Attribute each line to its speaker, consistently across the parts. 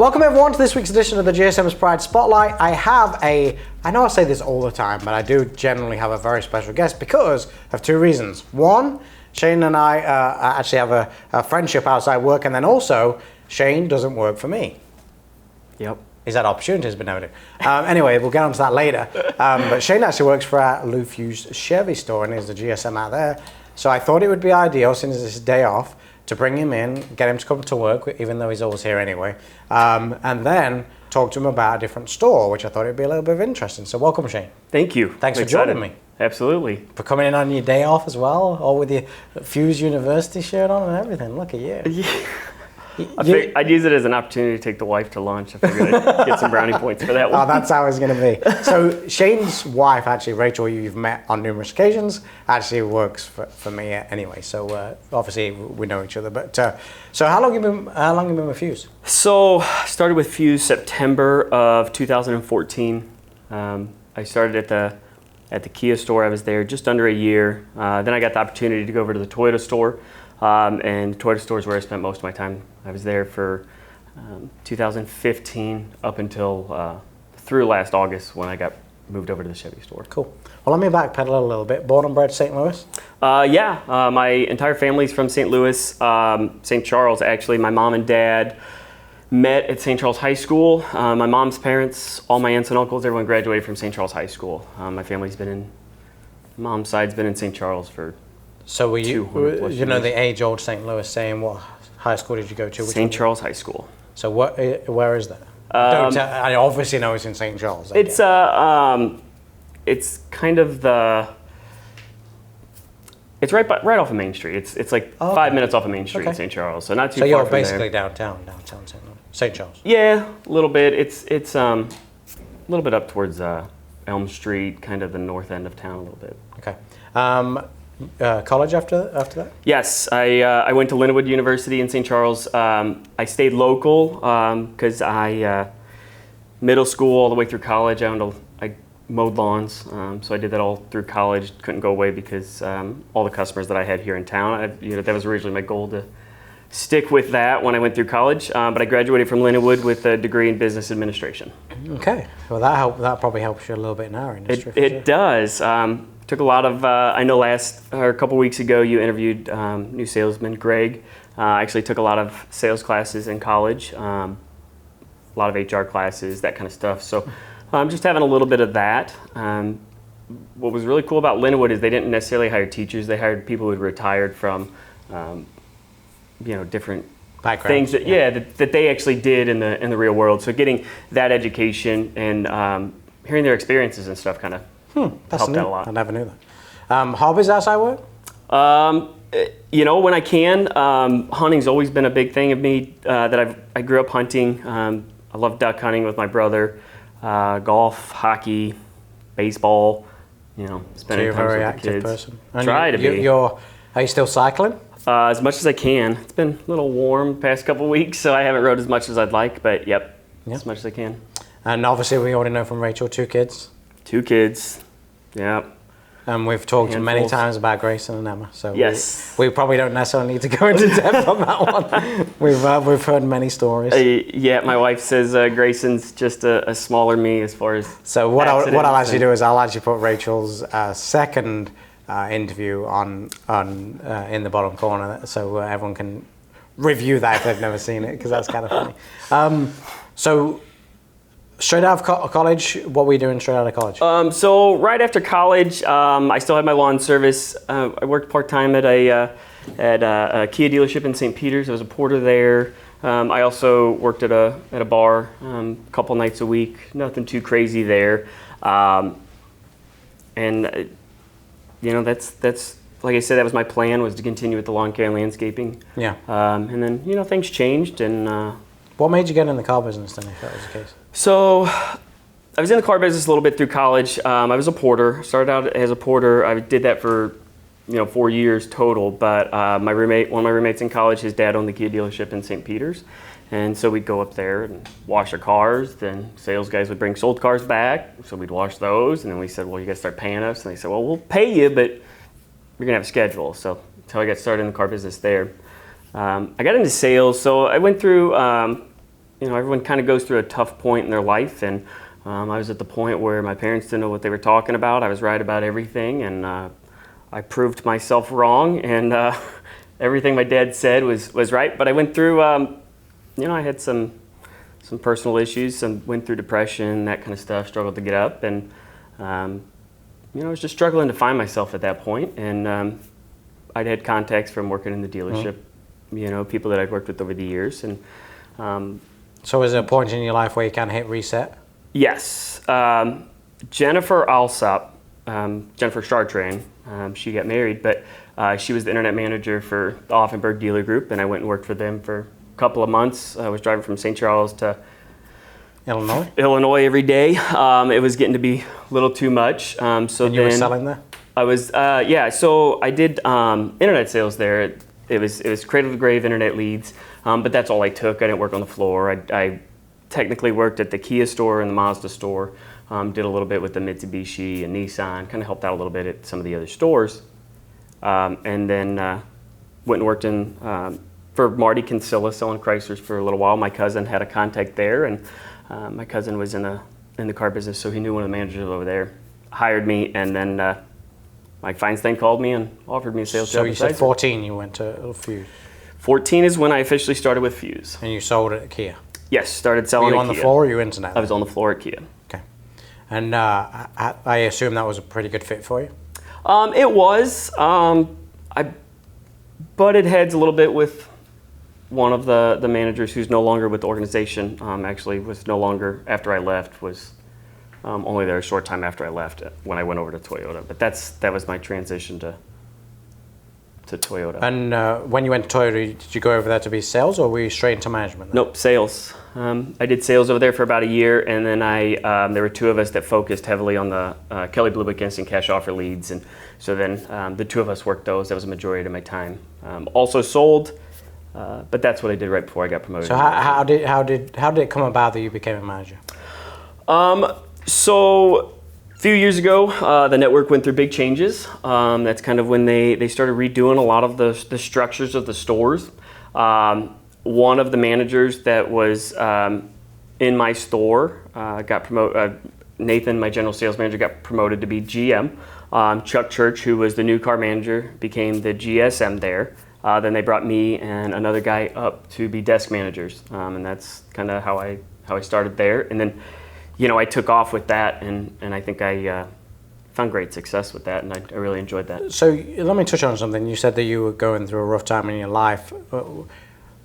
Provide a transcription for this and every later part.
Speaker 1: Welcome everyone to this week's edition of the GSM's Pride Spotlight. I know I say this all the time, but I do generally have a very special guest because of two reasons. One, Shane and I actually have a friendship outside work, and then also, Shane doesn't work for me.
Speaker 2: Yep.
Speaker 1: He's had opportunities, but never do. Anyway, we'll get onto that later. But Shane actually works for our Fusz Chevy store and is the GSM out there. So I thought it would be ideal, since it's his day off, to bring him in, get him to come to work, even though he's always here anyway, and then talk to him about a different store, which I thought it'd be a little bit of interesting. So welcome, Shane.
Speaker 2: Thank you.
Speaker 1: Thanks for joining me.
Speaker 2: Absolutely.
Speaker 1: For coming in on your day off as well, all with your Fusz University shirt on and everything. Look at you.
Speaker 2: Yeah. I'd use it as an opportunity to take the wife to lunch. I figured I'd get some brownie points for that one.
Speaker 1: Oh, that's how it's going to be. So Shane's wife, actually, Rachel, you've met on numerous occasions, actually works for me anyway. So obviously we know each other. But so how long have you been with Fusz?
Speaker 2: So I started with Fusz September of 2014. I started at the Kia store. I was there just under a year. Then I got the opportunity to go over to the Toyota store. And the Toyota store is where I spent most of my time. I was there for 2015 up until through last August when I got moved over to the Chevy store.
Speaker 1: Cool. Well, let me backpedal a little bit. Born and bred St. Louis?
Speaker 2: Yeah, my entire family's from St. Louis, St. Charles actually. My mom and dad met at St. Charles High School. My mom's parents, all my aunts and uncles, everyone graduated from St. Charles High School. My family's mom's side's been in St. Charles for
Speaker 1: So were you know, the age-old St. Louis saying, what high school did you go to?
Speaker 2: St. Charles High School.
Speaker 1: So where is that? I obviously know it's in St. Charles.
Speaker 2: It's kind of it's right off of Main Street. It's like 5 minutes off of Main Street in St. Charles, so not too far from there. So
Speaker 1: you're basically downtown St. Charles.
Speaker 2: Yeah, a little bit. It's a little bit up towards Elm Street, kind of the north end of town a little bit.
Speaker 1: Okay. College after that?
Speaker 2: Yes, I went to Linwood University in St. Charles. I stayed local because middle school all the way through college, I mowed lawns. So I did that all through college. Couldn't go away because all the customers that I had here in town, that was originally my goal to stick with that when I went through college. But I graduated from Linwood with a degree in business administration. Okay,
Speaker 1: well that probably helps you a little bit in our industry.
Speaker 2: It does. Took a lot of, I know a couple weeks ago you interviewed new salesman Greg. I actually took a lot of sales classes in college, a lot of HR classes, that kind of stuff. So I'm just having a little bit of that. What was really cool about Linwood is they didn't necessarily hire teachers. They hired people who had retired from, different
Speaker 1: backgrounds,
Speaker 2: things that they actually did in the real world. So getting that education and hearing their experiences and stuff kind of helped out a lot.
Speaker 1: I never knew that. Hobbies outside work?
Speaker 2: When I can. Hunting's always been a big thing of me. I grew up hunting. I love duck hunting with my brother. Golf, hockey, baseball. Spending time with the kids.
Speaker 1: So you're a very active person. And
Speaker 2: Try to be.
Speaker 1: Are you still cycling?
Speaker 2: As much as I can. It's been a little warm the past couple of weeks, so I haven't rode as much as I'd like. But as much as I can.
Speaker 1: And obviously, we already know from Rachel, 2 kids.
Speaker 2: 2 kids. Yeah.
Speaker 1: And we've talked many times about Grayson and Emma, so
Speaker 2: yes.
Speaker 1: we probably don't necessarily need to go into depth on that one. We've heard many stories.
Speaker 2: Yeah, my wife says Grayson's just a smaller me as far as.
Speaker 1: So what I'll actually do is I'll actually put Rachel's second interview on in the bottom corner, so everyone can review that if they've never seen it, because that's kind of funny. So. Straight out of college, what were you doing straight out of college?
Speaker 2: So right after college, I still had my lawn service. I worked part-time at a Kia dealership in St. Peters. I was a porter there. I also worked at a bar a couple nights a week. Nothing too crazy there. And that's like I said, that was my plan, was to continue with the lawn care and landscaping.
Speaker 1: Yeah.
Speaker 2: And then things changed and.
Speaker 1: What made you get in the car business then, if that was the case?
Speaker 2: So I was in the car business a little bit through college. I was a porter. Started out as a porter. I did that for 4 years total. But one of my roommates in college, his dad owned the Kia dealership in St. Peters. And so we'd go up there and wash our cars. Then sales guys would bring sold cars back. So we'd wash those. And then we said, well, you got to start paying us. And they said, well, we'll pay you, but you're going to have a schedule. So until I got started in the car business there. I got into sales. So I went through everyone kind of goes through a tough point in their life, and I was at the point where my parents didn't know what they were talking about. I was right about everything, and I proved myself wrong, and everything my dad said was right. But I went through, I had some personal issues, went through depression, that kind of stuff, struggled to get up, and I was just struggling to find myself at that point. And I'd had contacts from working in the dealership, people that I'd worked with over the years. And
Speaker 1: so was there a point in your life where you kind of hit reset?
Speaker 2: Yes. Jennifer Alsop, Jennifer Chartrain, she got married, but she was the internet manager for the Offenburg Dealer Group, and I went and worked for them for a couple of months. I was driving from St. Charles to Illinois every day. It was getting to be a little too much.
Speaker 1: And you were selling there?
Speaker 2: I was, so I did internet sales there. It was cradle to grave internet leads, but that's all I took. I didn't work on the floor. I technically worked at the Kia store and the Mazda store, did a little bit with the Mitsubishi and Nissan, kind of helped out a little bit at some of the other stores, and then went and worked for Marty Kinsella selling Chryslers for a little while. My cousin had a contact there, and my cousin was in the car business, so he knew one of the managers over there, hired me, and then Mike Feinstein called me and offered me a sales job.
Speaker 1: So you said 14 you went to Fusz.
Speaker 2: 14 is when I officially started with Fusz.
Speaker 1: And you sold it at Kia?
Speaker 2: Yes, started selling at Kia.
Speaker 1: Were you on the floor or you internet?
Speaker 2: I was on the floor at Kia.
Speaker 1: Okay. And I assume that was a pretty good fit for you?
Speaker 2: It was. I butted heads a little bit with one of the managers who's no longer with the organization. Actually was no longer after I left, was only there a short time after I left when I went over to Toyota. But that was my transition to Toyota.
Speaker 1: And when you went to Toyota, did you go over there to be sales, or were you straight into management then?
Speaker 2: Nope, sales. I did sales over there for about a year, and then there were two of us that focused heavily on the Kelley Blue Book instant cash offer leads, and so then the two of us worked those. That was a majority of my time. Also sold, but that's what I did right before I got promoted.
Speaker 1: So how did it come about that you became a manager?
Speaker 2: So a few years ago, the network went through big changes. That's kind of when they started redoing a lot of the structures of the stores. One of the managers that was in my store got promoted. Nathan, my general sales manager, got promoted to be GM. Chuck Church, who was the new car manager, became the GSM there. Then they brought me and another guy up to be desk managers, and that's kind of how I started there. And then, I took off with that, and I think I found great success with that, and I really enjoyed that.
Speaker 1: So let me touch on something. You said that you were going through a rough time in your life.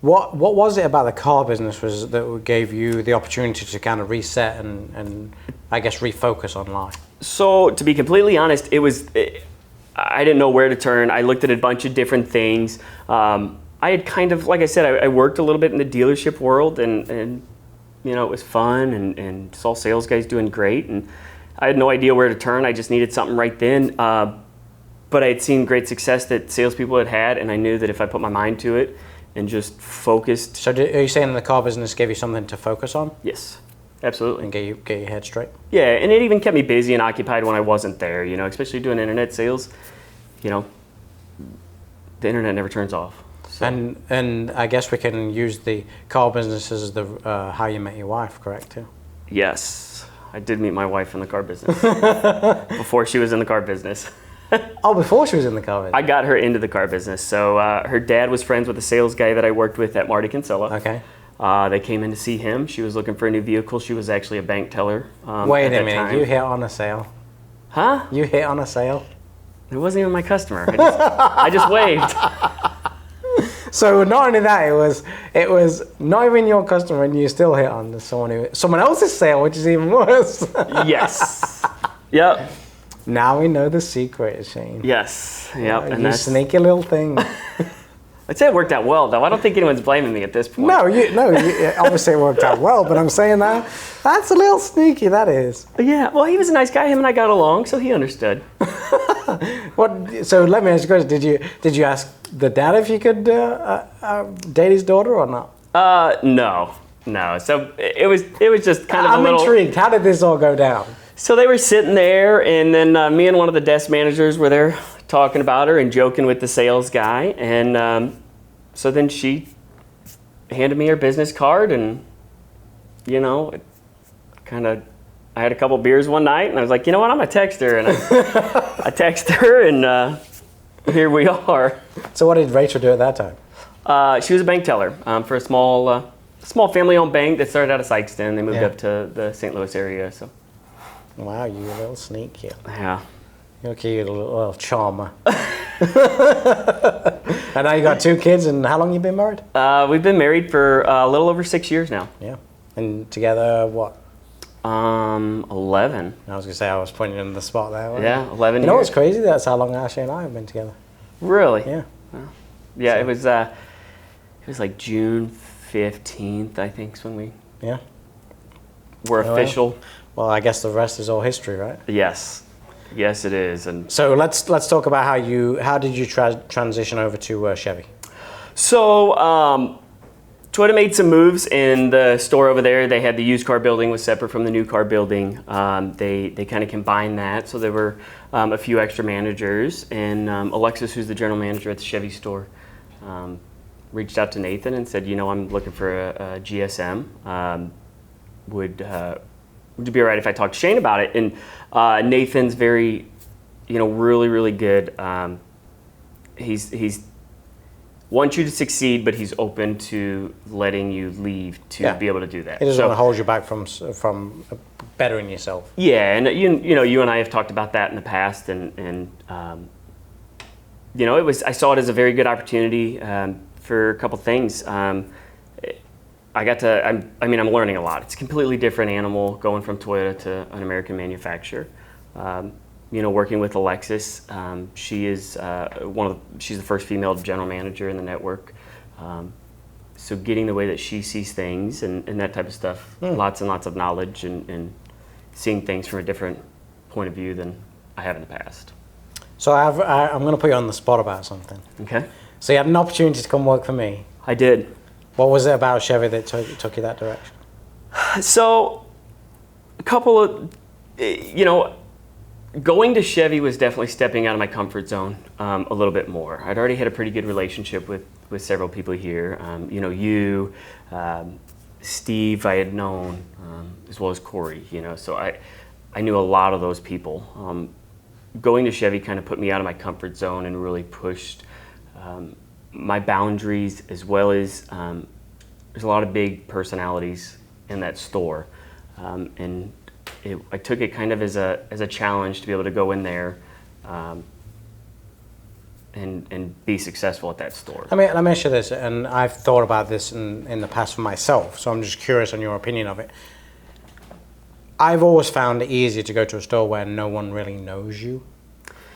Speaker 1: What was it about the car business that gave you the opportunity to kind of reset and I guess refocus on life?
Speaker 2: So to be completely honest, I didn't know where to turn. I looked at a bunch of different things. I had kind of, like I said, I worked a little bit in the dealership world, and it was fun, and saw sales guys doing great, and I had no idea where to turn. I just needed something right then. But I had seen great success that salespeople had, and I knew that if I put my mind to it and just focused.
Speaker 1: So are you saying the car business gave you something to focus on?
Speaker 2: Yes, absolutely.
Speaker 1: And get your head straight?
Speaker 2: Yeah, and it even kept me busy and occupied when I wasn't there, especially doing internet sales. The internet never turns off. So.
Speaker 1: And I guess we can use the car business as the how you met your wife, correct, too?
Speaker 2: Yes, I did meet my wife in the car business before she was in the car business.
Speaker 1: Oh, before she was in the car business?
Speaker 2: I got her into the car business. So her dad was friends with the sales guy that I worked with at Marty Kinsella.
Speaker 1: Okay.
Speaker 2: They came in to see him. She was looking for a new vehicle. She was actually a bank teller.
Speaker 1: Wait a minute, time. You hit on a sale?
Speaker 2: Huh?
Speaker 1: You hit on a sale?
Speaker 2: It wasn't even my customer. I just waved.
Speaker 1: So not only that, it was not even your customer, and you still hit on someone else's sale, which is even worse.
Speaker 2: Yes. Yep.
Speaker 1: Now we know the secret, Shane.
Speaker 2: Yes. Yep.
Speaker 1: And you sneaky little thing.
Speaker 2: I'd say it worked out well, though. I don't think anyone's blaming me at this point.
Speaker 1: No, obviously it worked out well, but I'm saying that's a little sneaky, that is.
Speaker 2: Yeah, well, he was a nice guy. Him and I got along, so he understood.
Speaker 1: So let me ask you a question. Did you ask the dad if you could date his daughter or not?
Speaker 2: No. So it was just kind of
Speaker 1: I'm intrigued. How did this all go down?
Speaker 2: So they were sitting there, and then me and one of the desk managers were there talking about her and joking with the sales guy. And so then she handed me her business card, and you know, I had a couple beers one night, and I was like, you know what, I'm gonna text her, and I text her, and here we are.
Speaker 1: So what did Rachel do at that time?
Speaker 2: She was a bank teller for a small family-owned bank that started out of Sykeston. They moved up to the St. Louis area. So.
Speaker 1: Wow, you a little sneaky.
Speaker 2: Yeah.
Speaker 1: You're a cute little charmer. And now you got 2 kids, and how long you been married?
Speaker 2: We've been married for a little over 6 years now.
Speaker 1: Yeah. And together, what?
Speaker 2: 11.
Speaker 1: I was gonna say I was putting you in the spot there.
Speaker 2: Yeah, 11 years.
Speaker 1: You know what's crazy? That's how long Ashley and I have been together.
Speaker 2: Really?
Speaker 1: Yeah.
Speaker 2: Wow. Yeah, so. It was like June 15th, I think, is when we were official.
Speaker 1: Well, I guess the rest is all history, right?
Speaker 2: Yes. Yes, it is. And
Speaker 1: so let's talk about how did you transition over to Chevy?
Speaker 2: So Toyota made some moves in the store over there. They had the used car building was separate from the new car building. They kind of combined that, so there were a few extra managers. And Alexis, who's the general manager at the Chevy store, reached out to Nathan and said, you know, I'm looking for a GSM. Would it be all right if I talked to Shane about it? And Nathan's very, you know, really good. He's wants you to succeed, but he's open to letting you leave to be able to do that.
Speaker 1: He doesn't want to hold you back from bettering yourself.
Speaker 2: Yeah, and you and I have talked about that in the past, and you know, I saw it as a very good opportunity for a couple things. I'm learning a lot. It's a completely different animal going from Toyota to an American manufacturer. You know, working with Alexis, she is she's the first female general manager in the network. So getting the way that she sees things and that type of stuff, lots and lots of knowledge and seeing things from a different point of view than I have in the past. So
Speaker 1: I'm going to put you on the spot about something.
Speaker 2: Okay.
Speaker 1: So you had an opportunity to come work for me.
Speaker 2: I did.
Speaker 1: What was it about Chevy that took you that direction?
Speaker 2: So a couple of, you know, going to Chevy was definitely stepping out of my comfort zone a little bit more. I'd already had a pretty good relationship with several people here. You know, Steve I had known, as well as Corey, you know, so I knew a lot of those people. Going to Chevy kind of put me out of my comfort zone and really pushed my boundaries, as well as there's a lot of big personalities in that store. And I took it kind of as a challenge to be able to go in there and be successful at that store.
Speaker 1: Let me ask you this, and I've thought about this in the past for myself, so I'm just curious on your opinion of it. I've always found it easier to go to a store where no one really knows you,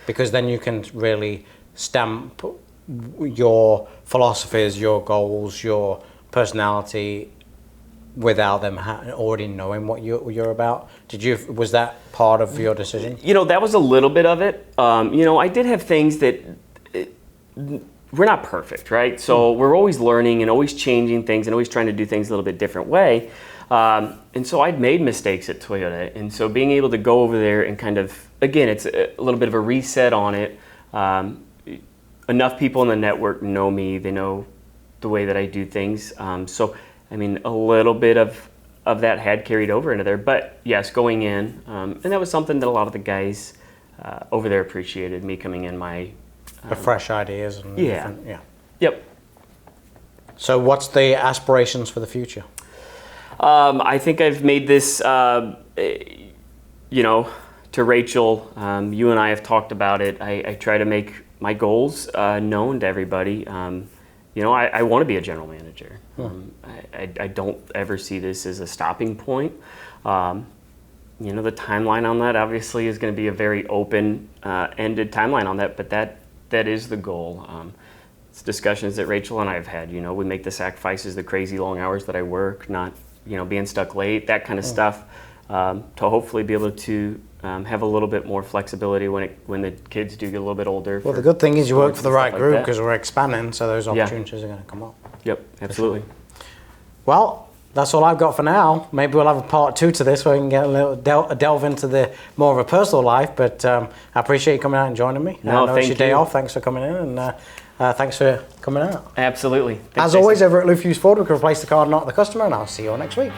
Speaker 1: because then you can really stamp your philosophies, your goals, your personality without them already knowing what you're about. Was that part of your decision?
Speaker 2: You know, that was a little bit of it. You know, I did have things that we're not perfect, right? So we're always learning and always changing things and always trying to do things a little bit different way. And so I'd made mistakes at Toyota. And so being able to go over there and kind of, again, it's a little bit of a reset on it. Enough people in the network know me. They know the way that I do things. So, I mean, a little bit of that had carried over into there. But yes, going in, and that was something that a lot of the guys over there appreciated, me coming in
Speaker 1: the fresh ideas. And
Speaker 2: yeah. Yep.
Speaker 1: So what's the aspirations for the future?
Speaker 2: I think I've made this, you know, to Rachel, you and I have talked about it. I try to make my goals known to everybody. You know, I want to be a general manager. I don't ever see this as a stopping point. You know, the timeline on that obviously is going to be a very open-ended timeline on that, but that is the goal. It's discussions that Rachel and I have had. You know, we make the sacrifices, the crazy long hours that I work, not, you know, being stuck late, that kind of stuff, to hopefully be able to have a little bit more flexibility when the kids do get a little bit older.
Speaker 1: Well, the good thing is you work for the right group, because we're expanding, so those opportunities are going to come up.
Speaker 2: Yep, absolutely.
Speaker 1: Sure. Well, that's all I've got for now. Maybe we'll have a part 2 to this where we can get a little delve into the more of a personal life, but I appreciate you coming out and joining me.
Speaker 2: No,
Speaker 1: I know it's your day off. Thanks for coming in, and thanks for coming out.
Speaker 2: Absolutely. Thanks,
Speaker 1: As always, over at Fusz Ford, we can replace the car, not the customer, and I'll see you all next week.